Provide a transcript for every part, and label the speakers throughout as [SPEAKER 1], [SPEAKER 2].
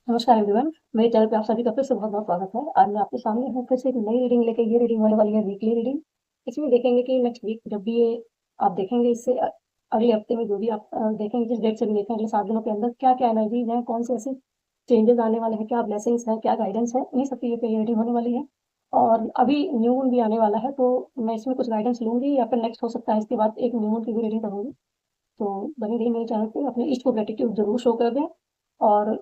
[SPEAKER 1] नमस्कार एवरीवन, मेरे चैनल पे आप सभी का फिर से बहुत-बहुत स्वागत है। आज मैं आपके सामने हूँ फिर से एक नई रीडिंग लेके। ये रीडिंग होने वाली है वीकली रीडिंग। इसमें देखेंगे कि नेक्स्ट वीक जब भी ये आप देखेंगे, इससे अगले हफ्ते में जो भी आप देखेंगे, जिस डेट से भी देखें, अगले 7 दिनों के अंदर क्या-क्या एनर्जीज़ हैं, कौन से ऐसे चेंजेज़ आने वाले हैं, क्या ब्लेसिंग्स हैं, क्या गाइडेंस है, इन्हीं सब चीज़ों पे ये रीडिंग होने वाली है। और अभी न्यू मून भी आने वाला है, तो मैं इसमें कुछ गाइडेंस लूँगी या फिर नेक्स्ट हो सकता है इसके बाद एक न्यू मून की भी रीडिंग करूँगी। तो बने रहिए मेरे चैनल पे, अपने इष्ट को ग्रैटिट्यूड ज़रूर शो कर दें और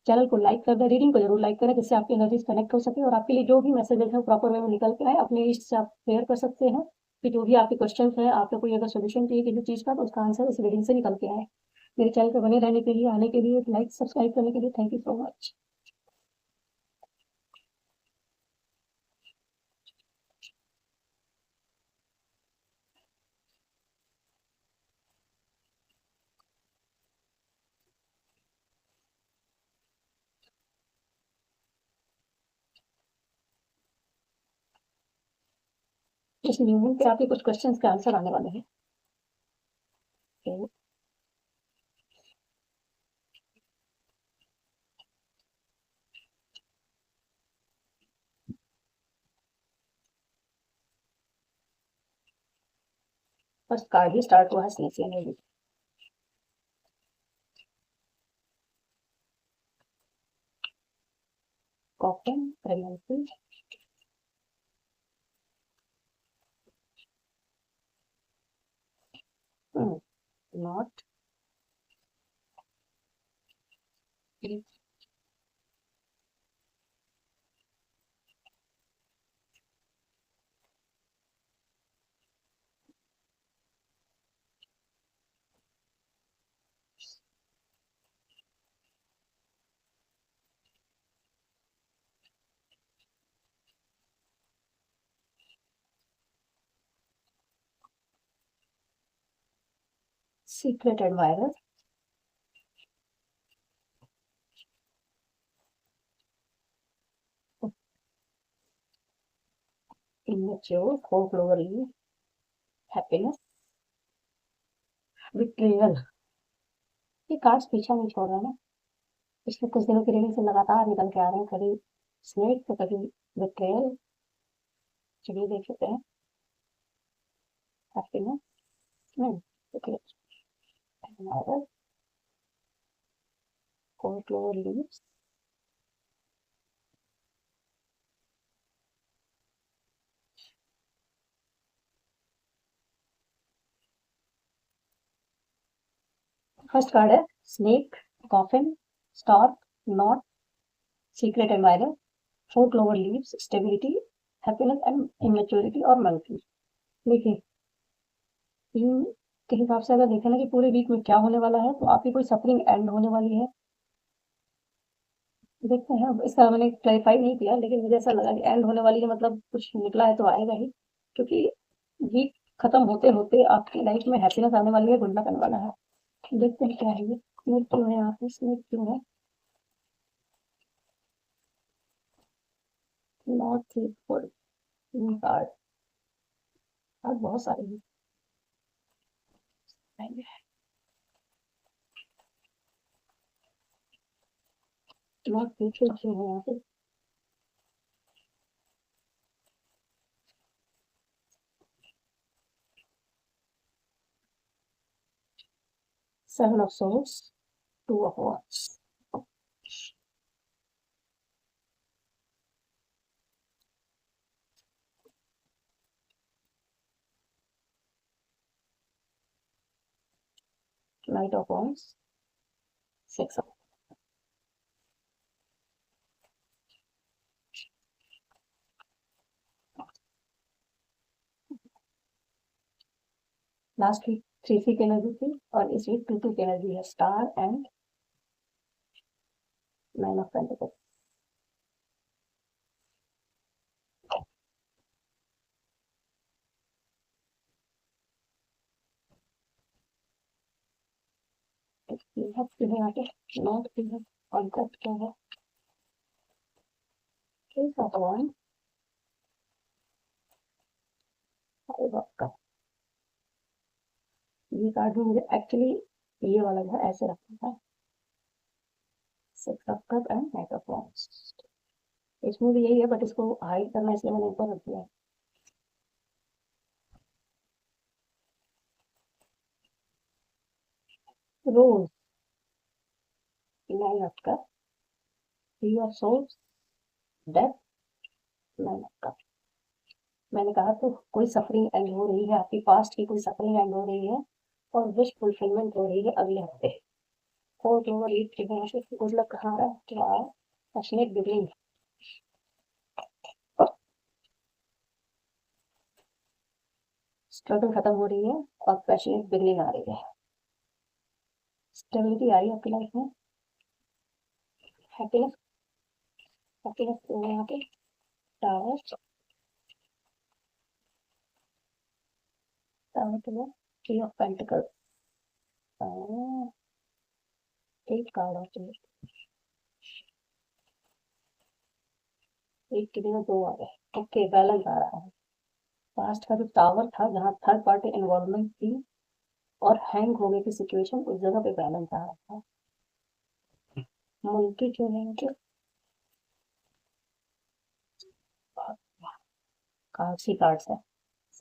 [SPEAKER 1] चैनल को लाइक कर दें, रीडिंग को जरूर लाइक करें, जिससे आपकी एनर्जीज कनेक्ट हो सके और आपके लिए जो भी मैसेजेस है वो प्रॉपर वे में निकल के आए। अपने इष्ट से आप शेयर कर सकते हैं कि जो भी आपके क्वेश्चन है, आपको कोई अगर सोल्यूशन चाहिए किसी चीज़ का, तो उसका आंसर इस रीडिंग से निकल के आए। मेरे चैनल पर बने रहने के लिए, आने के लिए, लाइक सब्सक्राइब करने के लिए थैंक यू सो मच। इस न्यूज़ पे आपके कुछ क्वेश्चन के आंसर आने वाले हैं। फर्स्ट कार्ड ही स्टार्ट हुआ है स्नेक से energy. Coffin, pregnancy, knot, secret admirer, immature, folklore, happiness, betrayal. ये कार्ड्स पीछा नहीं छोड़ रहे ना। पिछले कुछ दिनों की रीडिंग से लगातार निकल के आ रहे हैं, कभी स्नेक तो कभी बिट्रेयल। चलिए देख लेते हैं। Happiness, folklore leaves, first card है snake, coffin, star, knot, secret admirer, four clover leaves, stability, happiness and immaturity और मंकी। देखिए, इन के हिसाब से अगर देखें ना कि पूरे वीक में क्या होने वाला है, तो आपकी कोई सफरिंग एंड होने वाली है। देखते हैं, अब इसका मैंने क्लैरिफाई नहीं किया, लेकिन मुझे ऐसा लगा कि एंड होने वाली है, मतलब कुछ निकला है तो आएगा ही। क्योंकि वीक खत्म होते होते आपकी लाइफ में हैप्पीनेस आने वाली है, गुड लक आने वाला है। देखते हैं क्या है ये। स्नेक क्यों है यहाँ पे, स्नेक क्यों है? नॉट फुल कार्ड, कार्ड बहुत सारे हैं। नॉट फुल क्यों है यहाँ पे? Seven of swords, two of wands, knight of wands, six of. Last week three three की एनर्जी थी और इस वीक टू टू की एनर्जी है, star and nine of pentacles. यहाँ पे नॉट की है, कॉन्सेप्ट क्या है? Ace of wand, five of cup. ये कार्ड में मुझे एक्चुअली ये वाला जो है ऐसे रखना था, six of cup and night of wands. इसमें भी यही है, बट इसको हाइड करना इसलिए मैंने ऊपर रख दिया है। Rose, nine of cup, three of swords, death, nine of cup. मैंने कहा तो कोई सफरिंग एंड हो रही है, आपकी पास्ट की कोई सफरिंग एंड हो रही है और विश फुलफिलमेंट हो रही है अगले हफ्ते। Fourth over lead trigonometry, good luck कहाँ रहा है, क्या है, पैशनेट बिगनिंग। स्ट्रगल खत्म हो रही है और पैशनेट बिगनिंग आ रही है। स्टेबिलिटी आ रही है आपकी लाइफ में। हैप्पीनेस, हैप्पीनेस यहाँ पे टावर, टावर के लिए थ्री ऑफ पेंटिकल, एक कार्ड ऑफ चाहिए, एक के बिना दो आ गए। ओके, बैलेंस आ रहा है। पास्ट का जो टावर था जहाँ थर्ड पार्टी इन्वॉल्वमेंट थी और हैंग हो गई थी सिचुएशन, उस जगह पे बैलेंस आ रहा था। मल्टी चुनेंगे कार्ड्स ही कार्ड्स है।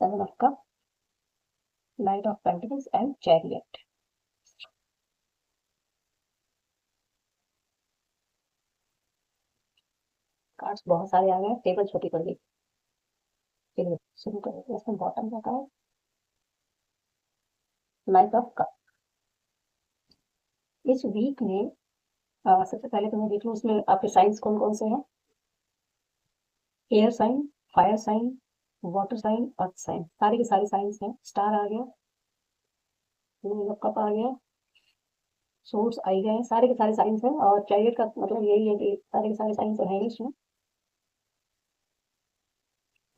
[SPEAKER 1] Seven of cup, night of pentacles and chariot. Cards बहुत सारे आ गए, टेबल छोटी पड़ गई। चलिए शुरू करें। इसमें बॉटम का कार्ड नाइट ऑफ कप। इस वीक में सबसे पहले तो मैं देख लूँ उसमें आपके साइंस कौन कौन से हैं। Air sign, fire sign, water sign, earth sign, सारे के सारे साइंस हैं। स्टार आ गया, कप आ गया, सोर्स आई गए, सारे के सारे साइंस हैं। और चैरियट का मतलब यही है कि सारे के सारे साइंस हैं इसमें।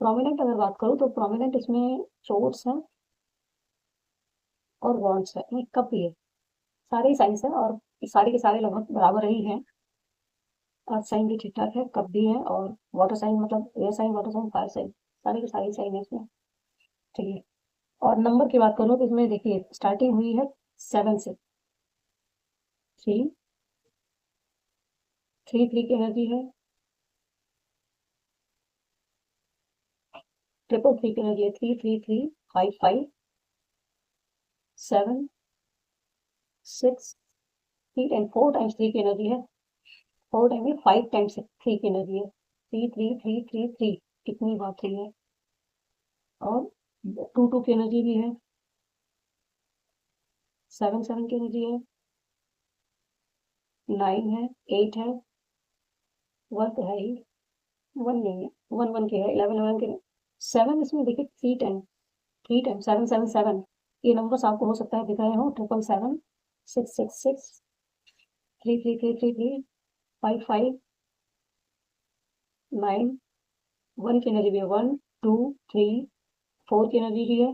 [SPEAKER 1] प्रोमिनेंट अगर बात करूँ तो प्रोमिनेंट इसमें सोर्स है और वॉन्ड्स है, एक कप भी है। सारे ही साइंस हैं और सारे के सारे लगभग बराबर ही हैं। अर्थ साइन भी ठीक ठाक है, कप भी है, और वाटर साइन मतलब air sign, water sign, fire sign, सारे के सारे साइन है इसमें। चलिए, और नंबर की बात करूँ तो इसमें देखिए स्टार्टिंग हुई है 7 से। 3, 3 की एनर्जी है, 3 की एनर्जी है, 3 3 3 5 5 7 6 3 एंड 4 टाइम्स 3 की एनर्जी है। 4 टाइम में 5 टाइम्स 3 की एनर्जी है। 3 3 3 3 3 कितनी बार 3 है। और 2 की एनर्जी भी है, 7 की एनर्जी है, 9 है, 8 है, 1 तो है ही, 1 नहीं है, 1 की है, 11 के। 7 इसमें देखिए 3 टाइम 7 7 7, ये नंबर्स आपको हो सकता है दिख रहे हो, 777, 666, 3 5 5 9, 1 की एनर्जी भी है, 1 2 3 4 की एनर्जी भी है,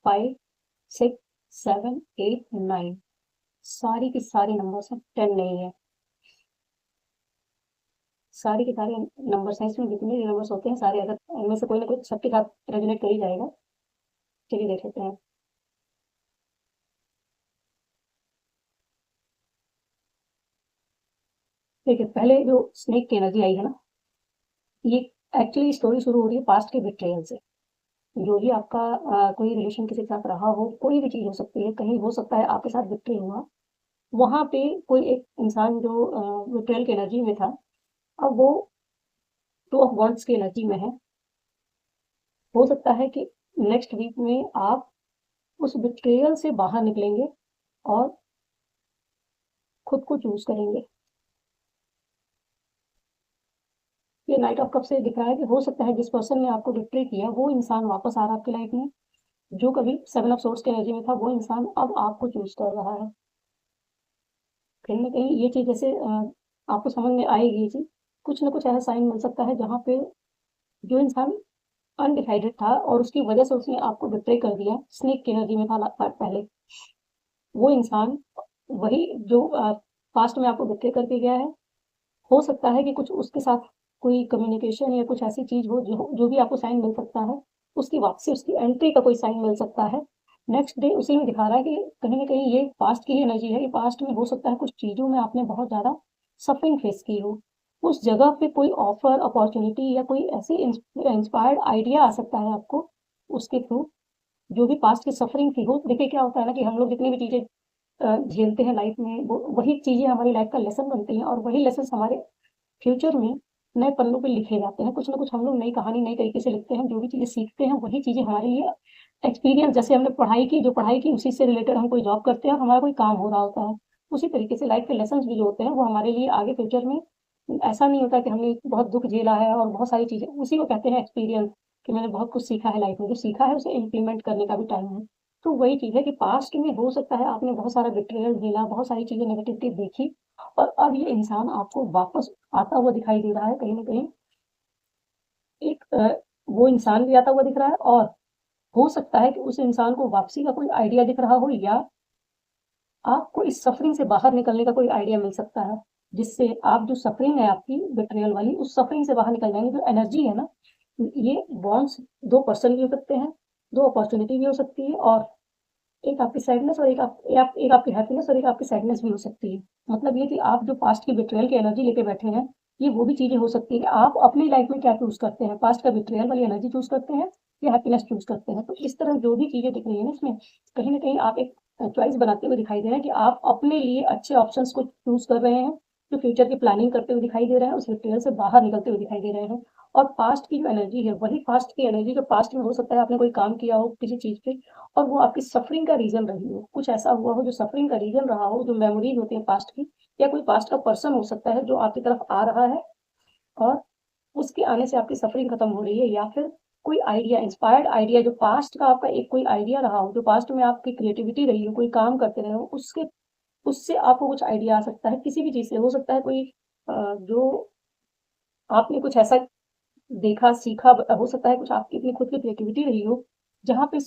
[SPEAKER 1] 5 6 7 8 9, सारी की सारी नंबर्स हैं, 10 नहीं है। सारे के सारे नंबर्स हैं इसमें, जितने भी नंबर्स होते हैं सारे, अगर इनमें से कोई ना कोई सबके साथ रेजोनेट कर ही जाएगा। चलिए देख लेते हैं। देखिए पहले जो स्नेक की एनर्जी आई है ना, ये एक्चुअली स्टोरी शुरू हो रही है पास्ट के बिट्रेयल से। जो भी आपका कोई रिलेशन किसी के साथ रहा हो, कोई भी चीज हो सकती है, कहीं हो सकता है आपके साथ बिट्रे हुआ, वहां पे कोई एक इंसान जो बिट्रेयल की एनर्जी में था, अब वो 2 ऑफ वॉन्ड्स की एनर्जी में है। हो सकता है कि नेक्स्ट वीक में आप उस बिट्रेयल से बाहर निकलेंगे और खुद को चूज करेंगे। ये नाइट ऑफ कप से दिख रहा है कि हो सकता है जिस पर्सन ने आपको बिट्रे किया वो इंसान वापस आ रहा है आपकी लाइफ में। जो कभी 7 ऑफ सोर्स की एनर्जी में था वो इंसान अब आपको चूज कर रहा है। कहीं ना कहीं ये चीज जैसे आपको समझ में आएगी ये चीज, कुछ ना कुछ ऐसा साइन मिल सकता है जहाँ पे जो इंसान अनडिसाइडेड था और उसकी वजह से उसने आपको बिट्रे कर दिया, स्नेक की एनर्जी में था पहले, वो इंसान वही जो पास्ट में आपको बिट्रे करके गया है। हो सकता है कि कुछ उसके साथ कोई कम्युनिकेशन या कुछ ऐसी चीज हो जो भी आपको साइन मिल सकता है, उसकी वापसी, उसकी एंट्री का कोई साइन मिल सकता है। नेक्स्ट डे उसी में दिखा रहा है कि कहीं ना कहीं ये पास्ट की ही एनर्जी है। ये पास्ट में हो सकता है कुछ चीजों में आपने बहुत ज्यादा सफरिंग फेस की हो, उस जगह पे कोई ऑफर, अपॉर्चुनिटी या कोई ऐसी इंस्पायर्ड आइडिया आ सकता है आपको उसके थ्रू, जो भी पास्ट की सफरिंग थी हो। देखिए क्या होता है ना कि हम लोग जितनी भी चीज़ें झेलते हैं लाइफ में, वो वही चीज़ें हमारी लाइफ का लेसन बनती हैं, और वही लेसन हमारे फ्यूचर में नए पन्नों पे लिखे जाते हैं। कुछ ना कुछ हम लोग नई कहानी नई तरीके से लिखते हैं, जो भी चीज़ें सीखते हैं वही चीज़ें हमारे लिए एक्सपीरियंस, जैसे हमने पढ़ाई की उसी से रिलेटेड हम कोई जॉब करते हैं और हमारा कोई काम हो रहा होता है, उसी तरीके से लाइफ के लेसन्स भी जो होते हैं वो हमारे लिए आगे फ्यूचर में, ऐसा नहीं होता कि हमने बहुत दुख झेला है और बहुत सारी चीज़ें, उसी को कहते हैं एक्सपीरियंस, कि मैंने बहुत कुछ सीखा है लाइफ में, जो सीखा है उसे इम्प्लीमेंट करने का भी टाइम है। तो वही चीज़ है कि पास्ट में हो सकता है आपने बहुत सारा बिट्रेयल झेला, बहुत सारी चीज़ें नेगेटिविटी देखी, और अब ये इंसान आपको वापस आता हुआ दिखाई दे रहा है कहीं न कहीं। एक वो इंसान भी आता हुआ दिख रहा है, और हो सकता है कि उस इंसान को वापसी का कोई आइडिया दिख रहा हो, या आपको इस सफरिंग से बाहर निकलने का कोई आइडिया मिल सकता है, जिससे आप जो सफरिंग है आपकी बिट्रेयल वाली, उस सफरिंग से बाहर निकल जाएँगे। जो एनर्जी है ना, ये बॉन्ड्स 2 पर्सन भी हो सकते हैं, 2 अपॉर्च्युनिटी भी हो सकती है, और एक आपकी सैडनेस और एक आपकी हैप्पीनेस और एक आपकी सैडनेस भी हो सकती है। मतलब ये कि आप जो पास्ट की बिट्रेयल की एनर्जी लेके बैठे हैं, ये वो भी चीज़ें हो सकती हैं। आप अपनी लाइफ में क्या चूज़ करते हैं? पास्ट का बिट्रेयल वाली एनर्जी चूज़ करते हैं या हैप्पीनेस चूज़ करते हैं? तो इस तरह जो भी चीज़ें दिख रही है ना इसमें, कहीं न कहीं आप एक चॉइस बनाते हुए दिखाई दे रहे हैं कि आप अपने लिए अच्छे ऑप्शंस को चूज़ कर रहे हैं, जो फ्यूचर की प्लानिंग करते हुए दिखाई दे रहे हैं, उस बिट्रेयल से बाहर निकलते हुए दिखाई दे रहे हैं। और पास्ट की जो एनर्जी है, वही पास्ट की एनर्जी जो पास्ट में हो सकता है आपने कोई काम किया हो किसी चीज़ पे, और वो आपकी सफरिंग का रीज़न रही हो, कुछ ऐसा हुआ हो जो सफरिंग का रीज़न रहा हो, जो मेमोरीज़ होती हैं पास्ट की, या कोई पास्ट का पर्सन हो सकता है जो आपकी तरफ आ रहा है, और उसके आने से आपकी सफरिंग खत्म हो रही है, या फिर कोई आइडिया, इंस्पायर्ड आइडिया, जो पास्ट का आपका एक कोई आइडिया रहा हो, जो पास्ट में आपकी क्रिएटिविटी रही हो, कोई काम करते रहे हो, उसके उससे आपको कुछ आइडिया आ सकता है, किसी भी चीज़ से। हो सकता है कोई जो आपने कुछ ऐसा देखा, सीखा, हो सकता है कुछ आपकी अपनी खुद की क्रिएटिविटी रही हो, जहाँ पे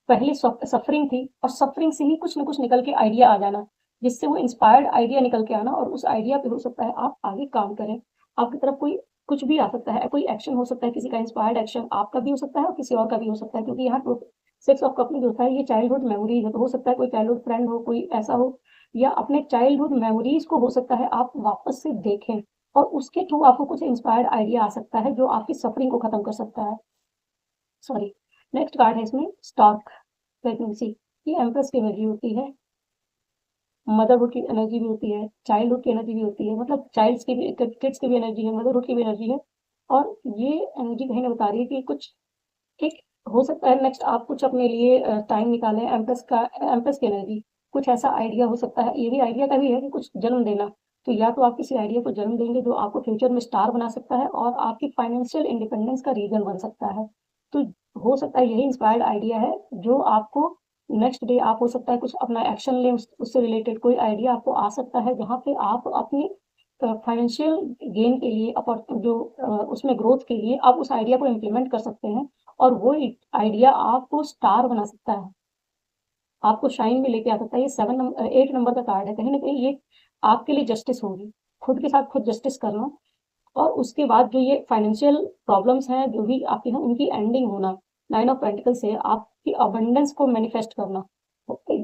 [SPEAKER 1] पहले सफरिंग थी, और सफरिंग से ही कुछ ना कुछ निकल के आइडिया आ जाना, जिससे वो इंस्पायर्ड आइडिया निकल के आना, और उस आइडिया पे हो सकता है आप आगे काम करें। आपकी तरफ कोई कुछ भी आ सकता है, कोई एक्शन हो सकता है, किसी का इंस्पायर्ड एक्शन आपका भी हो सकता है और किसी और का भी हो सकता है, क्योंकि यहाँ तो 6 ऑफ कप में जो होता है ये चाइल्डहुड मेमोरीज है, तो हो सकता है कोई चाइल्डहुड फ्रेंड हो, कोई ऐसा हो, या अपने चाइल्डहुड मेमोरीज को हो सकता है आप वापस से देखें, और उसके थ्रू आपको कुछ इंस्पायर्ड आइडिया आ सकता है जो आपकी सफरिंग को खत्म कर सकता है। सॉरी। नेक्स्ट कार्ड है इसमें स्टॉक प्रेगनेंसी। ये एम्प्रेस की एनर्जी होती है, मदरहुड की एनर्जी भी होती है, चाइल्डहुड की एनर्जी भी होती है, मतलब चाइल्ड्स की भी, किड्स की भी एनर्जी है, मदरहुड की भी एनर्जी है। और ये एनर्जी कहीं ना बता रही है कि कुछ एक हो सकता है नेक्स्ट आप कुछ अपने लिए टाइम निकालें। एम्प्रेस की एनर्जी, कुछ ऐसा आइडिया हो सकता है, ये भी आइडिया का भी है कि कुछ जन्म देना। तो या तो आप किसी आइडिया को जन्म देंगे जो आपको फ्यूचर में स्टार बना सकता है, और आपकी फाइनेंशियल इंडिपेंडेंस का रीजन बन सकता है। तो हो सकता है यही इंस्पायर्ड आइडिया है जो आपको नेक्स्ट डे, आप हो सकता है कुछ अपना एक्शन लें, उससे रिलेटेड कोई आइडिया आपको आ सकता है, जहाँ पे आप अपनी फाइनेंशियल गेन के लिए, जो उसमें ग्रोथ के लिए आप उस आइडिया को इम्प्लीमेंट कर सकते हैं, और वो आइडिया आपको स्टार बना सकता है, आपको शाइन में लेके आ सकता है। ये 8 नंबर का कार्ड है, कहीं ना कहीं ये आपके लिए जस्टिस होगी, खुद के साथ खुद जस्टिस करना, और उसके बाद जो ये फाइनेंशियल प्रॉब्लम्स हैं जो भी आपकी हैं, उनकी एंडिंग होना। 9 ऑफ पेंटिकल से आपकी अबंडेंस को मैनिफेस्ट करना,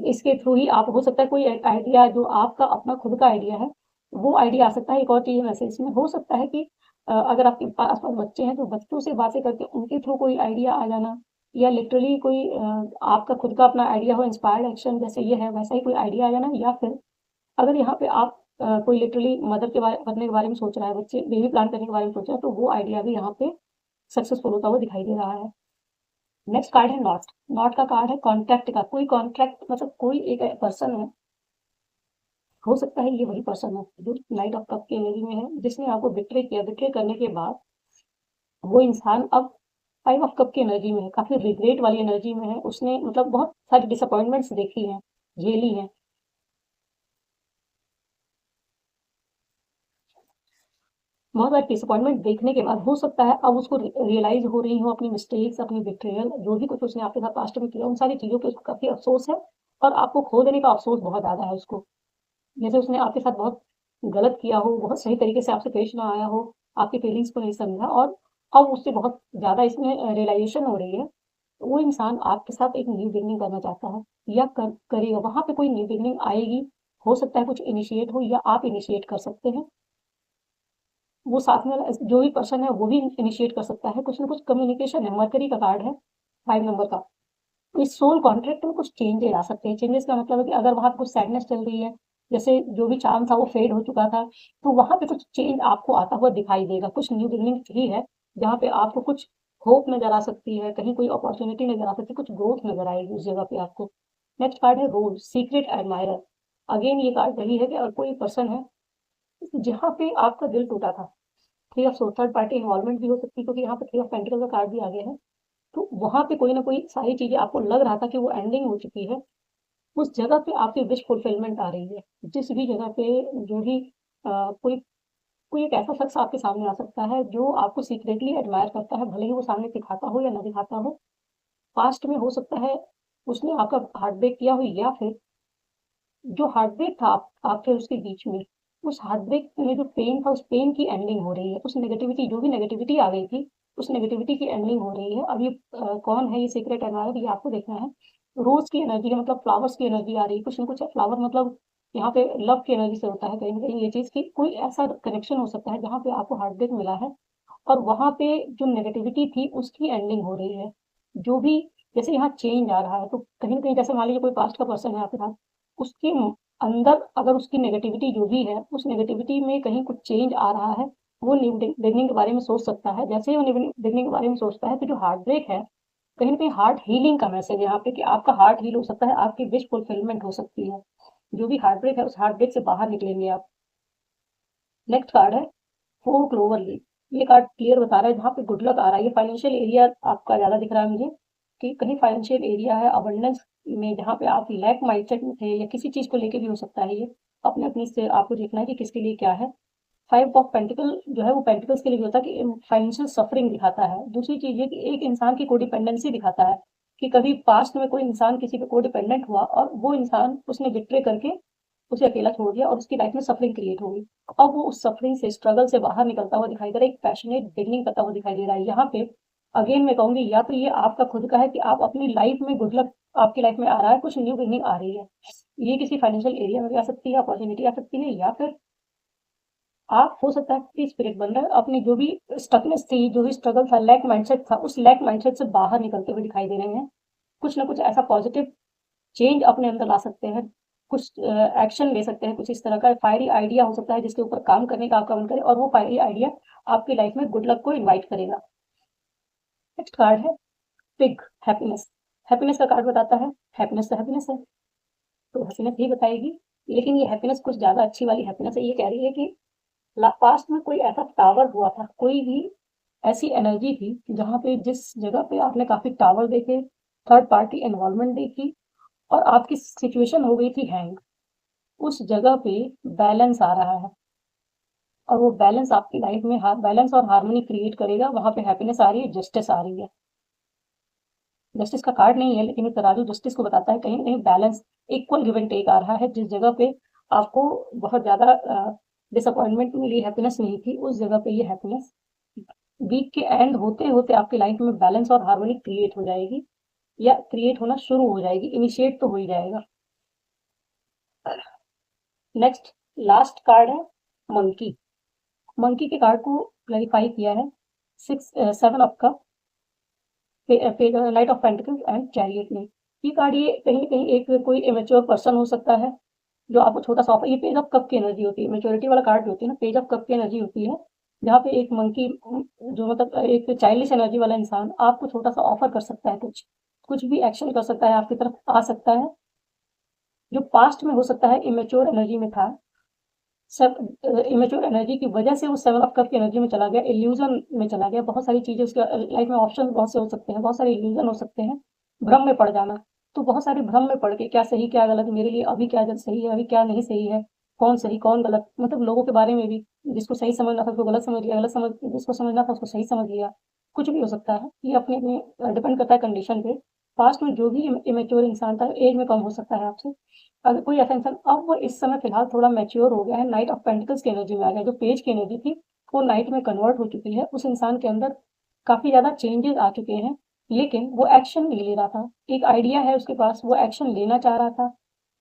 [SPEAKER 1] इसके थ्रू ही आप, हो सकता है कोई आइडिया जो आपका अपना खुद का आइडिया है, वो आइडिया आ सकता है। एक और चीज़ मैसेज इसमें हो सकता है कि अगर आपके आस पास बच्चे हैं तो बच्चों से बातें करके उनके थ्रू कोई आइडिया आ जाना, या लिटरली कोई आपका खुद का अपना आइडिया हो, इंस्पायर्ड एक्शन जैसे ये है वैसा ही कोई आइडिया आ जाना, या फिर अगर यहाँ पे आप कोई लिटरली मदर के बारे बनने के बारे में सोच रहा है, बच्चे बेबी प्लान करने के बारे में सोच रहा है, तो वो आइडिया भी यहाँ पे सक्सेसफुल होता हुआ दिखाई दे रहा है। नेक्स्ट कार्ड है नॉट। नॉट का कार्ड है कॉन्ट्रैक्ट का। कोई कॉन्ट्रैक्ट, मतलब कोई एक पर्सन है, हो सकता है ये वही पर्सन है जो नाइट ऑफ कप की एनर्जी में है, जिसने आपको बिट्रे किया। बिट्रे करने के बाद वो इंसान अब 5 ऑफ कप की एनर्जी में है, काफी रिग्रेट वाली एनर्जी में है। उसने मतलब बहुत सारी डिसअपॉइंटमेंट्स देखी हैं, झेली हैं। बहुत बार डिसअपॉइंटमेंट देखने के बाद हो सकता है अब उसको रियलाइज हो रही हो अपनी मिस्टेक्स, अपनी बिट्रेयल, जो भी कुछ उसने आपके साथ पास्ट में किया, उन सारी चीज़ों पे उसको काफ़ी अफसोस है, और आपको खो देने का अफसोस बहुत ज़्यादा है उसको। जैसे उसने आपके साथ बहुत गलत किया हो, बहुत सही तरीके से आपसे पेश ना आया हो, आपकी फीलिंग्स को नहीं समझा, और अब उससे बहुत ज़्यादा इसमें रियलाइजेशन हो रही है। तो वो इंसान आपके साथ एक न्यू बिगनिंग करना चाहता है, या करेगा। वहाँ पे कोई न्यू बिगनिंग आएगी, हो सकता है कुछ इनिशिएट हो, या आप इनिशिएट कर सकते हैं। वो साथ में वाला जो भी पर्सन है वो भी इनिशिएट कर सकता है, कुछ ना कुछ कम्युनिकेशन है। मरकरी का कार्ड है 5 नंबर का। इस सोल कॉन्ट्रैक्ट में कुछ चेंजेस आ सकते हैं। चेंजेस का मतलब है कि अगर वहाँ पे कुछ सैडनेस चल रही है, जैसे जो भी चार्म था वो फेड हो चुका था, तो वहाँ पे कुछ चेंज आपको आता हुआ दिखाई देगा। कुछ न्यू बिगिनिंग ही है, जहाँ पे आपको कुछ होप नज़र आ सकती है, कहीं कोई अपॉर्च्युनिटी नज़र आ सकती है, कुछ ग्रोथ नज़र आएगी उस जगह पे आपको। नेक्स्ट कार्ड है रोज़, सीक्रेट एडमायरर। अगेन ये कार्ड वही है कि अगर कोई पर्सन है, जहाँ पे आपका दिल टूटा था, three of sword, third party involvement भी हो सकती है, क्योंकि यहाँ पे थ्री ऑफ पेंटिकल का कार्ड भी आ गया है। तो वहाँ पे कोई ना कोई सारी चीज़ें आपको लग रहा था कि वो एंडिंग हो चुकी है, उस जगह पे आपकी विश फुलफिलमेंट आ रही है। जिस भी जगह पे जो भी कोई कोई एक ऐसा शख्स आपके सामने आ सकता है जो आपको सीक्रेटली एडमायर करता है, भले ही वो सामने दिखाता हो या ना दिखाता हो। पास्ट में हो सकता है उसने आपका हार्ट ब्रेक किया हो, या फिर जो हार्ट ब्रेक था आपके उसके बीच में, उस हार्ट ब्रेक में जो पेन था, उस पेन की एंडिंग हो रही है। उस नेगेटिविटी, जो भी नेगेटिविटी आ गई थी, उस नेगेटिविटी की एंडिंग हो रही है। अब ये कौन है ये सीक्रेट एडमायर, ये आपको देखना है। रोज की एनर्जी है, मतलब फ्लावर्स की एनर्जी आ रही है, कुछ ना कुछ फ्लावर मतलब यहाँ पे लव की एनर्जी से होता है कहीं ना कहीं ये चीज की। कोई ऐसा कनेक्शन हो सकता है जहाँ पे आपको हार्ट ब्रेक मिला है, और वहां पे जो नेगेटिविटी थी उसकी एंडिंग हो रही है। जो भी, जैसे यहाँ चेंज आ रहा है, तो कहीं ना कहीं जैसे मान लीजिए कोई पास्ट का पर्सन है आपके साथ, उसके अंदर अगर उसकी नेगेटिविटी जो भी है, उस नेगेटिविटी में कहीं कुछ चेंज आ रहा है, वो न्यू बिगनिंग के बारे में सोच सकता है। जैसे ही वो न्यू बिगनिंग के बारे में सोचता है, तो जो हार्ट ब्रेक है, कहीं ना कहीं हार्ट हीलिंग का मैसेज है यहाँ पे, कि आपका हार्ट हील हो सकता है, आपकी विश फुलफिलमेंट हो सकती है। जो भी हार्ट ब्रेक है, उस हार्ट ब्रेक से बाहर निकलेंगे आप। नेक्स्ट कार्ड है फोर क्लोवर लीफ। ये कार्ड क्लियर बता रहा है जहाँ पे गुड लक आ रहा है। ये फाइनेंशियल एरिया आपका ज्यादा दिख रहा है मुझे, कि कहीं फाइनेंशियल एरिया है, अबंडेंस में, जहाँ पे आप लैक माइंडसेट में थे, या किसी चीज को लेके भी हो सकता है ये। अपने अपने से आपको देखना है कि किसके लिए क्या है। फाइव ऑफ पेंटिकल जो है वो पेंटिकल्स के लिए भी होता है, कि फाइनेंशियल सफरिंग दिखाता है। दूसरी चीज ये कि एक इंसान की कोडिपेंडेंसी दिखाता है, कि कभी पास्ट में कोई इंसान किसी पे कोडिपेंडेंट हुआ, और वो इंसान उसने बिट्रे करके उसे अकेला छोड़ दिया, और उसकी लाइफ में सफरिंग क्रिएट हो गई। अब वो उस सफरिंग से, स्ट्रगल से बाहर निकलता हुआ दिखाई दे रहा है, एक पैशनेट बिगनिंग करता हुआ दिखाई दे रहा है यहाँ पे। अगेन मैं कहूंगी, या तो ये आपका खुद का है कि आप अपनी लाइफ में गुड लक आपकी लाइफ में आ रहा है, कुछ न्यू बिगनिंग आ रही है। ये किसी फाइनेंशियल एरिया में भी आ सकती है, अपॉर्चुनिटी आ सकती है, या फिर आप, हो सकता है कि स्पिरिट बन रहा है, अपनी जो भी स्टकनेस थी, जो भी स्ट्रगल था, लैक माइंडसेट था, उस लैक माइंडसेट से बाहर निकलते हुए दिखाई दे रहे हैं। कुछ ना कुछ ऐसा पॉजिटिव चेंज अपने अंदर ला सकते हैं, कुछ एक्शन ले सकते हैं, कुछ इस तरह का फायरी आइडिया हो सकता है जिसके ऊपर काम करने का आपका मन करे, और वो फायरी आइडिया आपकी लाइफ में गुड लक को इनवाइट करेगा। नेक्स्ट कार्ड है पिग, हैप्पीनेस। हैप्पीनेस का कार्ड बताता है, हैप्पीनेस तो हैप्पीनेस है, तो हैप्पीनेस ही बताएगी। लेकिन ये हैप्पीनेस कुछ ज्यादा अच्छी वाली हैप्पीनेस है। ये कह रही है कि पास्ट में कोई ऐसा टावर हुआ था, कोई भी ऐसी एनर्जी थी जहाँ पे, जिस जगह पे आपने काफी टावर देखे, थर्ड पार्टी इन्वॉल्वमेंट देखी, और आपकी सिचुएशन हो गई थी हैंग। उस जगह पे बैलेंस आ रहा है, और वो बैलेंस आपकी लाइफ में बैलेंस और हार्मनी क्रिएट करेगा। वहां पे हैप्पीनेस आ रही है, जस्टिस आ रही है। जस्टिस का कार्ड नहीं है, लेकिन ये तराजू जस्टिस को बताता है। कहीं ना कहीं balance, equal give and take आ रहा है। जिस जगह पे आपको बहुत ज्यादा डिसअपॉइंटमेंट मिली, हैप्पीनेस नहीं थी, उस जगह पे ये हैप्पीनेस वीक के एंड होते होते आपकी लाइफ में बैलेंस और हार्मनी क्रिएट हो जाएगी, या क्रिएट होना शुरू हो जाएगी, इनिशिएट तो हो ही जाएगा। नेक्स्ट, लास्ट कार्ड है मंकी। मंकी के कार्ड को क्लैरिफाई किया है six, seven of cup, night of pentacles and chariot में। ये कार्ड, ये कहीं ना कहीं एक कोई इमेच्योर पर्सन हो सकता है, जो आपको छोटा सा ऑफर, ये पेज ऑफ कप की एनर्जी होती है, मेच्योरिटी वाला कार्ड जो होती है ना, पेज ऑफ कप की एनर्जी होती है, जहाँ पे एक मंकी, जो मतलब एक चाइल्डिश एनर्जी वाला इंसान आपको छोटा सा ऑफर कर सकता है, कुछ कुछ भी एक्शन कर सकता है, आपकी तरफ आ सकता है, जो पास्ट में हो सकता है इमेच्योर एनर्जी में था। सब इमेच्योर एनर्जी की वजह से वो सेवन ऑफ कप की एनर्जी में चला गया, इल्यूजन में चला गया। बहुत सारी चीजें उसके लाइफ में, ऑप्शन बहुत से हो सकते हैं, बहुत सारे इल्यूजन हो सकते हैं, भ्रम में पड़ जाना। तो बहुत सारे भ्रम में पड़ के, क्या सही क्या गलत, मेरे लिए अभी क्या सही है, अभी क्या नहीं सही है, कौन सही कौन गलत, मतलब लोगों के बारे में भी, जिसको सही समझना था उसको गलत समझ लिया, गलत समझ जिसको समझना था उसको सही समझ लिया। कुछ भी हो सकता है, ये अपने अपने डिपेंड करता है कंडीशन पे। पास्ट में जो भी इमेच्योर इंसान था, एज में कम हो सकता है आपसे, अगर कोई ऐसा इंसान, अब वो इस समय फिलहाल थोड़ा मैच्योर हो गया है, नाइट ऑफ पेंटिकल्स की एनर्जी में आ गया। जो पेज की एनर्जी थी वो नाइट में कन्वर्ट हो चुकी है। उस इंसान के अंदर काफी ज्यादा चेंजेस आ चुके हैं, लेकिन वो एक्शन नहीं ले रहा था। एक आइडिया है उसके पास, वो एक्शन लेना चाह रहा था,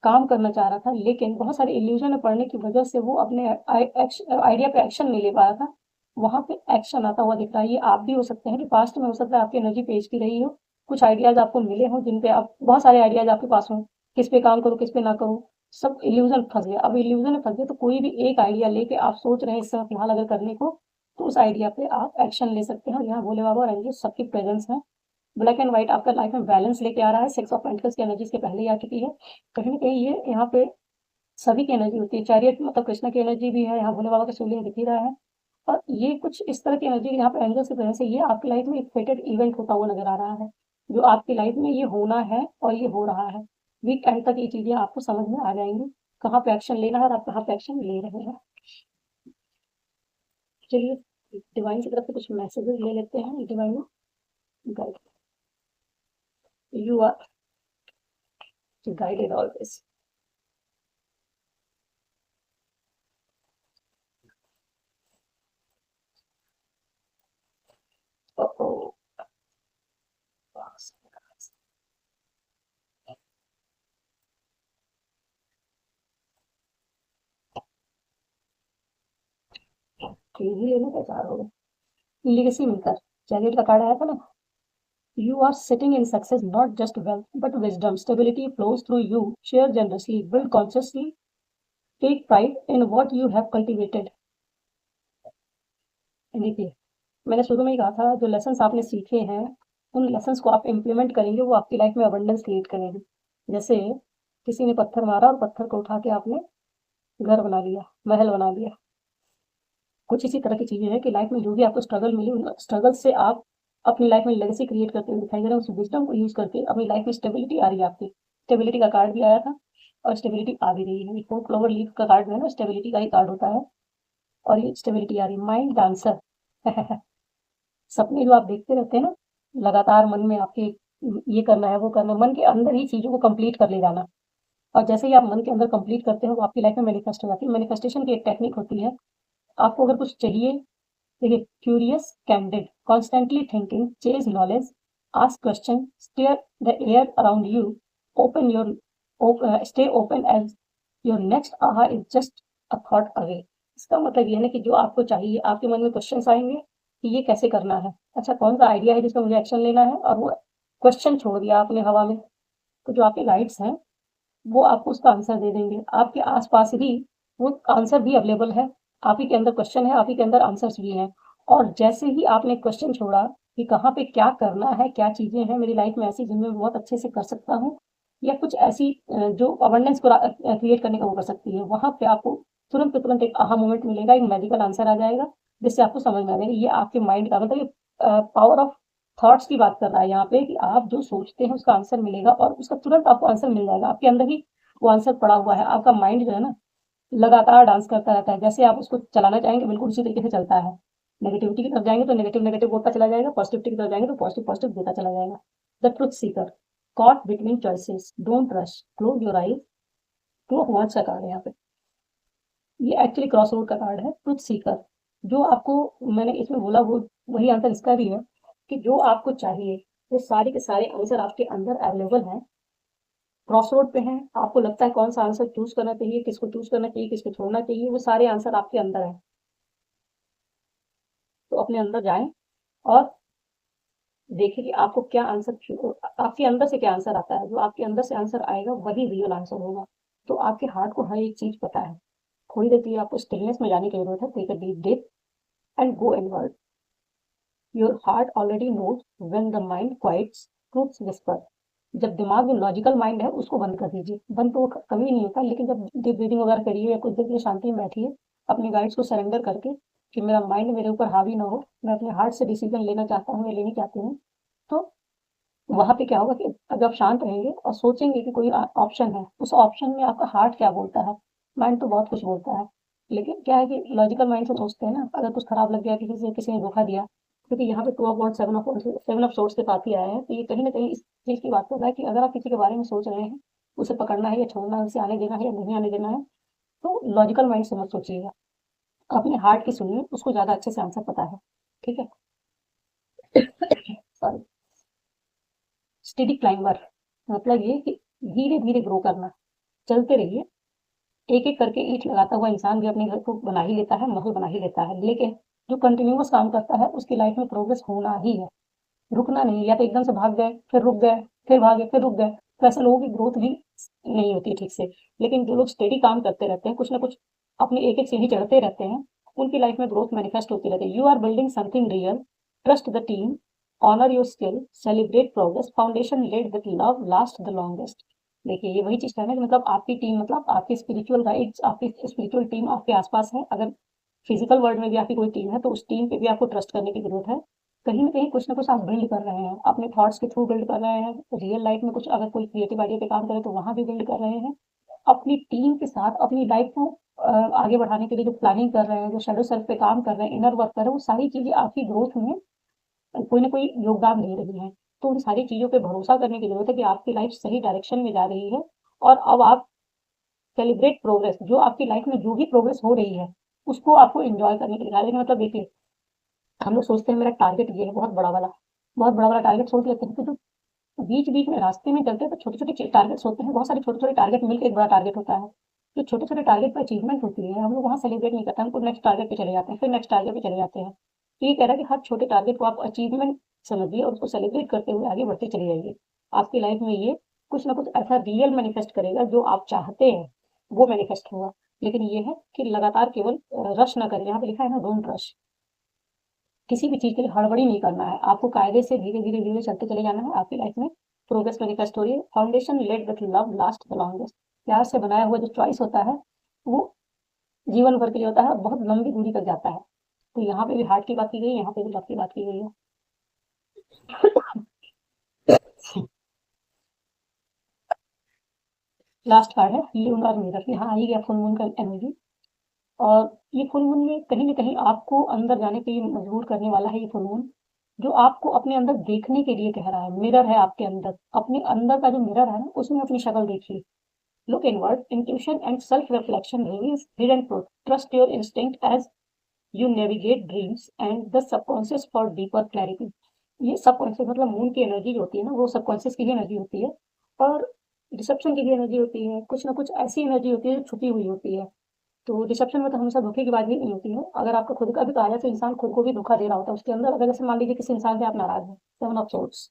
[SPEAKER 1] काम करना चाह रहा था, लेकिन बहुत सारे इल्यूजन में पड़ने की वजह से वो अपने आइडिया पे एक्शन नहीं ले पा रहा था। वहां पे एक्शन आता हुआ दिख रहा है। ये आप भी हो सकते हैं कि पास्ट में हो सकता है आपकी एनर्जी पेज की रही हो, कुछ आइडियाज आपको मिले हों जिन पे आप बहुत सारे आइडियाज आपके पास हों, किस पे काम करूँ किस पे ना करूँ, सब इल्यूजन फंस गया। अब इल्यूजन में फंस गए तो कोई भी एक आइडिया लेके आप सोच रहे हैं इस समय फिलहाल अगर करने को, तो उस आइडिया पे आप एक्शन ले सकते हैं। और यहाँ भोले बाबा और एंजल सबकी प्रेजेंस है। ब्लैक एंड व्हाइट आपका लाइफ में बैलेंस लेके आ रहा है। सिक्स ऑफ पेंटिकल्स की एनर्जी इसके पहले ही आ चुकी है। कहीं ना कहीं ये यहाँ पे सभी की एनर्जी होती है। चैरियट मतलब कृष्णा की एनर्जी भी है, यहाँ भोले बाबा का शिवलिंग दिख ही रहा है। और ये कुछ इस तरह की एनर्जी यहाँ पे एंजल्स की प्रेजेंस है। ये आपकी लाइफ में एक फेटेड इवेंट होता हुआ नजर आ रहा है, जो आपकी लाइफ में ये होना है और ये हो रहा है। वीक एंड तक ये चीजें आपको समझ में आ जाएंगी, कहाँ पे एक्शन लेना है और आप कहाँ पे एक्शन ले रहे हैं। चलिए डिवाइन की तरफ से कुछ मैसेजेस ले लेते हैं। Divine guide, you are guided always. ही लेने का चाह रहे हो। लीगेसी मिलकर चैरियट का कार्ड आया था ना। You are sitting in success, not just wealth, but wisdom. Stability flows through you. Share generously, build consciously, take pride in what you have cultivated. देखिए, मैंने शुरू में ही कहा था जो लेसन्स आपने सीखे हैं उन लेसन्स को आप इम्प्लीमेंट करेंगे, वो आपकी लाइफ में अबंडेंस क्रिएट करेंगे। जैसे किसी ने पत्थर मारा और पत्थर को उठा के आपने घर बना लिया, महल बना लिया। कुछ इसी तरह की चीजें हैं कि लाइफ में जो भी आपको स्ट्रगल मिली, उन स्ट्रगल से आप अपनी लाइफ में लेगेसी क्रिएट करते हुए दिखाई दे रहे हैं। उस विजडम को यूज करके अपनी लाइफ में स्टेबिलिटी आ रही है आपकी। स्टेबिलिटी का कार्ड भी आया था और स्टेबिलिटी आ भी रही है। फोर फ्लावर लीफ का कार्ड है ना, स्टेबिलिटी का ही कार्ड होता है और ये स्टेबिलिटी आ रही है। माइंड डांसर सपने जो आप देखते रहते हैं ना लगातार मन में आपके, ये करना है वो करना है, मन के अंदर ही चीजों को कंप्लीट कर ले जाना। और जैसे ही आप मन के अंदर कंप्लीट करते हो वो आपकी लाइफ में मैनिफेस्ट हो जाती है। मैनिफेस्टेशन की एक टेक्निक होती है। आपको अगर कुछ चाहिए, देखिए, curious, candid, constantly thinking, chase knowledge, ask question, stare the air around you, open your, stay open as your next aha is just a thought away. इसका मतलब ये है कि जो आपको चाहिए, आपके मन में क्वेश्चन आएंगे कि ये कैसे करना है, अच्छा कौन सा आइडिया है जिसमें मुझे एक्शन लेना है, और वो क्वेश्चन छोड़ दिया आपने हवा में, तो जो आपके गाइड्स हैं वो आपको उसका आंसर दे देंगे। आपके आसपास ही वो आंसर भी अवेलेबल है। आप ही के अंदर क्वेश्चन है, आप ही के अंदर आंसर्स भी हैं। और जैसे ही आपने क्वेश्चन छोड़ा कि कहाँ पे क्या करना है, क्या चीजें हैं मेरी लाइफ में ऐसी जिनमें मैं बहुत अच्छे से कर सकता हूँ, या कुछ ऐसी जो अबंडेंस क्रिएट करने का वो कर सकती है, वहां पे आपको तुरंत पे तुरंत एक आहा मोमेंट मिलेगा, एक मैजिकल आंसर आ जाएगा जिससे आपको समझ में आ जाएगा। ये आपके माइंड का मतलब पावर ऑफ थॉट्स की बात कर रहा है यहाँ पे, कि आप जो सोचते हैं उसका आंसर मिलेगा और उसका तुरंत आपको आंसर मिल जाएगा। आपके अंदर ही वो आंसर पड़ा हुआ है। आपका माइंड जो है ना लगातार डांस करता रहता है। जैसे आप उसको चलाना चाहेंगे बिल्कुल उसी तरीके से चलता है। नेगेटिविटी की तरफ जाएंगे तो नेगेटिव नेगेटिव बोलता चला जाएगा, पॉजिटिविटी की तरफ जाएंगे तो पॉजिटिव पॉजिटिव देता चला जाएगा। The truth Sikar, caught between choices, don't rush, close your eyes. Two of wants का कार्ड है यहाँ पे। ये एक्चुअली क्रॉस रोड का कार्ड है। ट्रुथ सीकर, जो आपको मैंने इसमें बोला वो वही आंसर इसका भी है, कि जो आपको चाहिए वो सारे के सारे आंसर आपके अंदर अवेलेबल हैं। क्रॉस रोड पे हैं, आपको लगता है कौन सा आंसर चूज करना चाहिए, किसको चूज करना चाहिए, किसको छोड़ना चाहिए, वो सारे आंसर आपके अंदर है। तो अपने अंदर जाएं और देखिए कि आपको क्या आंसर, आपके अंदर से क्या आंसर आता है। जो आपके अंदर से आंसर आएगा वही रियल आंसर होगा। तो आपके हार्ट को हर एक चीज पता है। थोड़ी देर के लिए आपको स्टिलनेस में जाने की जरूरत है। Take a deep breath and go inward. Your heart already knows when the mind quiets, truths whisper. जब दिमाग में लॉजिकल माइंड है उसको बंद कर दीजिए। बंद तो वो कभी नहीं होता, लेकिन जब डीप ब्रीदिंग वगैरह करिए या कुछ देर के लिए शांति में बैठिए, अपने गाइड्स को सरेंडर करके कि मेरा माइंड मेरे ऊपर हावी ना हो, मैं अपने हार्ट से डिसीजन लेना चाहता हूँ या लेनी चाहती हूँ। तो वहां पे क्या होगा कि जब आप शांत रहेंगे और सोचेंगे कि कोई ऑप्शन है, उस ऑप्शन में आपका हार्ट क्या बोलता है। माइंड तो बहुत कुछ बोलता है, लेकिन क्या है कि लॉजिकल माइंड से सोचते हैं ना, अगर कुछ खराब लग गया, किसी ने धोखा दिया, क्योंकि यहाँ पे two of wants, seven of sorts के साथ ही आए हैं, तो ये कहीं ना कहीं इस चीज की बात कर रहा है कि अगर आप किसी के बारे में सोच रहे हैं, उसे पकड़ना है या छोड़ना है, उसे आने देना है या नहीं आने देना है, तो लॉजिकल माइंड से मत सोचिएगा, अपने हार्ट की सुनिए, उसको ज्यादा अच्छे से आंसर पता है। ठीक है। सॉरी। स्टेडी क्लाइंबर मतलब ये कि धीरे धीरे ग्रो करना, चलते रहिए। एक एक करके ईंट लगाता हुआ इंसान भी अपने घर को बना ही लेता है, महल बना ही लेता है, लेकिन जो कंटिन्यूअस काम करता है उसकी लाइफ में प्रोग्रेस होना ही है, रुकना नहीं। या तो एकदम से भाग गए, फिर रुक गए, फिर भागे, फिर रुक गए, तो ऐसे लोगों की ग्रोथ भी नहीं होती ठीक से। लेकिन जो लोग स्टेडी काम करते रहते हैं, कुछ ना कुछ अपनी एक एक सीढ़ी चढ़ते रहते हैं, उनकी लाइफ में ग्रोथ मैनिफेस्ट होती रहती है। You are building something real, trust the team, honour your skill, celebrate progress, foundation laid with love last the longest. देखिए ये वही चीज कहना है कि मतलब आपकी टीम, मतलब आपकी स्पिरिचुअल गाइड्स, आपकी स्पिरिचुअल टीम आपके आसपास है। अगर फिजिकल वर्ल्ड में भी आपकी कोई टीम है तो उस टीम पे भी आपको ट्रस्ट करने की जरूरत है। कहीं ना कहीं कुछ ना कुछ आप बिल्ड कर रहे हैं, अपने थॉट्स के थ्रू बिल्ड कर रहे हैं। रियल लाइफ में कुछ अगर कोई क्रिएटिव आइडिया पे काम करे तो वहां भी बिल्ड कर रहे हैं। अपनी टीम के साथ अपनी लाइफ को आगे बढ़ाने के लिए जो प्लानिंग कर रहे हैं, जो शेडो सेल्फ पे काम कर रहे हैं, इनर वर्क कर रहे हैं, वो सारी चीजें आपकी ग्रोथ में कोई ना कोई योगदान दे रही है। तो उन सारी चीजों पे भरोसा करने की जरूरत है कि आपकी लाइफ सही डायरेक्शन में जा रही है। और अब आप सेलिब्रेट प्रोग्रेस, जो आपकी लाइफ में जो भी प्रोग्रेस हो रही है उसको आपको एंजॉय करने के लिए डालेंगे। मतलब देखिए, हम लोग सोचते हैं मेरा टारगेट ये है, बहुत बड़ा वाला टारगेट सोच लेते हैं, तो जो बीच बीच में रास्ते में चलते हैं तो छोटे छोटे टारगेट्स होते हैं, बहुत सारे छोटे छोटे टारगेट मिलकर एक बड़ा टारगेट होता है। जो छोटे छोटे टारगेट पर अचीवमेंट होती है हम लोग वहाँ सेलिब्रेट नहीं करते, हमको नेक्स्ट टारगेट पे चले जाते हैं, फिर नेक्स्ट टारगेट पे चले जाते हैं। तो ये कह रहा है कि हर छोटे टारगेट को आप अचीवमेंट समझिए और उसको सेलिब्रेट करते हुए आगे बढ़ते चले जाइए। आपकी लाइफ में ये कुछ ना कुछ ऐसा रियल मैनिफेस्ट करेगा जो आप चाहते हैं, वो मैनिफेस्ट होगा। लेकिन ये है कि लगातार केवल रश ना करें। यहाँ पे लिखा है ना, डोंट रश। किसी भी चीज के लिए हड़बड़ी नहीं करना है, आपको कायदे से धीरे धीरे धीरे चलते चले जाना है। आपकी लाइफ में प्रोग्रेस मैनिफेस्ट हो रही है। Foundation laid with love last the longest. प्यार से बनाया हुआ जो चॉइस होता है वो जीवन भर के लिए होता है, बहुत लंबी दूरी तक जाता है। तो यहाँ पे भी हार्ट की बात की गई है, यहाँ पे भी लव की बात की गई है। लास्ट कार्ड है ल्यूनर मिरर। यहाँ आई गया फुल मून का एनर्जी। और ये फुल मून में कहीं ना कहीं आपको अंदर जाने के लिए मजबूर करने वाला है। ये फुल मून जो आपको अपने अंदर देखने के लिए कह रहा है, मिरर है आपके अंदर, अपने अंदर का जो मिरर है ना उसमें अपनी शक्ल देखिए। Look inward, intuition and self reflection reveals hidden truth, trust your instinct as you navigate dreams and the subconscious for deeper clarity. ये सबकॉन्शियस मतलब मून की एनर्जी जो होती है ना, वो सबकॉन्शियस की ही एनर्जी होती है और रिसेप्शन की भी एनर्जी होती है। कुछ ना कुछ ऐसी एनर्जी होती है जो छुपी हुई होती है। तो रिसेप्शन में तो हमेशा धोखे की बात ही नहीं होती है। अगर आपका खुद का भी कहा जाए तो इंसान खुद को भी धोखा दे रहा होता है उसके अंदर। अगर जैसे मान लीजिए किसी इंसान से आप नाराज हैं, seven of swords,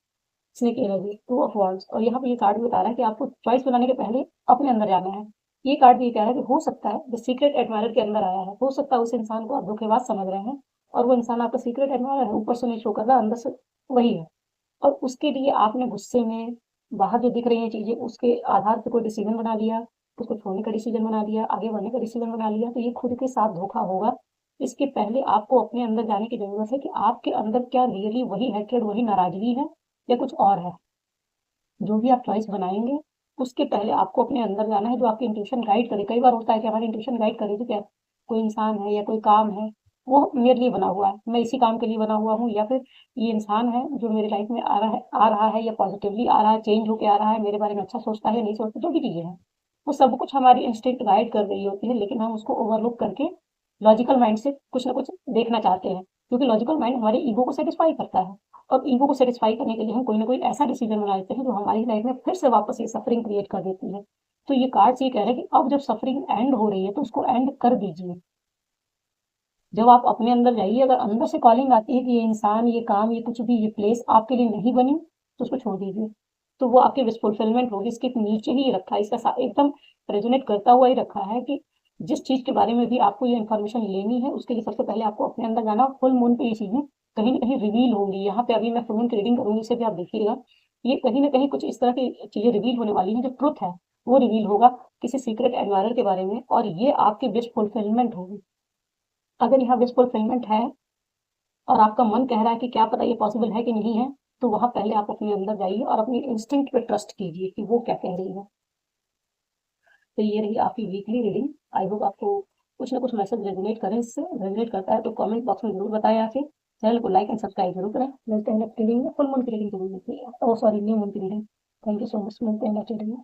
[SPEAKER 1] snake energy, to of wands, और यहाँ पे ये कार्ड भी बता रहा है कि आपको चॉइस बनाने के पहले अपने अंदर जाना है। ये कार्ड भी ये कह रहा है कि हो सकता है जो सीक्रेट एडमायर के अंदर आया है, हो सकता है उस इंसान को आप धोखेबाज समझ रहे हैं और वो इंसान आपका सीक्रेट एडमायर है, ऊपर से नहीं शो कर रहा, अंदर से वही है। और उसके लिए आपने गुस्से में बाहर जो दिख रही हैं चीजें उसके आधार पर कोई डिसीजन बना लिया, उसको छोड़ने का डिसीजन बना लिया, आगे बढ़ने का डिसीजन बना लिया, तो ये खुद के साथ धोखा होगा। इसके पहले आपको अपने अंदर जाने की जरूरत है कि आपके अंदर क्या रियली वही हैट्रेड, वही नाराजगी है या कुछ और है। जो भी आप चॉइस बनाएंगे उसके पहले आपको अपने अंदर जाना है, जो आपकी इंट्यूशन गाइड करे। कई बार होता है कि हमारी इंट्यूशन गाइड करे तो क्या कोई इंसान है या कोई काम है वो मेरे लिए बना हुआ है, मैं इसी काम के लिए बना हुआ हूँ, या फिर ये इंसान है जो मेरी लाइफ में आ रहा है या पॉजिटिवली आ रहा है, चेंज होके आ रहा है, मेरे बारे में अच्छा सोचता है या नहीं सोचता, जो भी चीजें हैं वो सब कुछ हमारी इंस्टिंक्ट गाइड कर रही होती है। लेकिन हम उसको ओवरलुक करके लॉजिकल माइंड से कुछ ना कुछ देखना चाहते हैं, क्योंकि लॉजिकल माइंड हमारे ईगो को सेटिस्फाई करता है। और ईगो को सेटिस्फाई करने के लिए हम कोई ना कोई ऐसा डिसीजन बना लेते हैं जो हमारी लाइफ में फिर से वापस ये सफरिंग क्रिएट कर देती है। तो ये कार्ड्स ये कह रहे हैं कि अब जब सफरिंग एंड हो रही है तो उसको एंड कर दीजिए। जब आप अपने अंदर जाइए, अगर अंदर से कॉलिंग आती है कि ये इंसान, ये काम, ये कुछ भी, ये प्लेस आपके लिए नहीं बनी, तो उसको छोड़ दीजिए। तो वो आपकी विश फुलफिलमेंट होगी। इसके नीचे ही रखा है, इसका एकदम रेजोनेट करता हुआ ही रखा है कि जिस चीज के बारे में भी आपको ये इन्फॉर्मेशन लेनी है उसके लिए सबसे पहले आपको अपने अंदर जाना। फुल मून पे ये चीजें कहीं ना कहीं रिवील होंगी। यहाँ पे अभी मैं फुल मून की रीडिंग करूंगी, इसे भी आप देखिएगा। ये कहीं ना कहीं कुछ इस तरह की चीजें रिवील होने वाली हैं, जो ट्रुथ है वो रिवील होगा किसी सीक्रेट एडवायरर के बारे में, और ये आपकी विश फुलफिलमेंट होगी। अगर यहाँ विश फुलफिलमेंट है और आपका मन कह रहा है कि क्या पता ये पॉसिबल है कि नहीं है, तो वहां पहले आप अपने अंदर जाइए और अपनी इंस्टिंक्ट पे ट्रस्ट कीजिए कि वो क्या कह रही है। तो ये रही आपकी वीकली रीडिंग। आई होप आपको कुछ ना कुछ मैसेज रेजोनेट करें। इससे रेजोनेट करता है तो कमेंट बॉक्स में जरूर बताएं। आके चैनल को लाइक एंड सब्सक्राइब जरूर करें। मिलते हैं नेक्स्ट रीडिंग में। फुल मून की रीडिंग जरूर मिलती है, ओ सॉरी, न्यू मून की reading. Thank you so much. मिलते हैं नेक्स्ट रीडिंग में।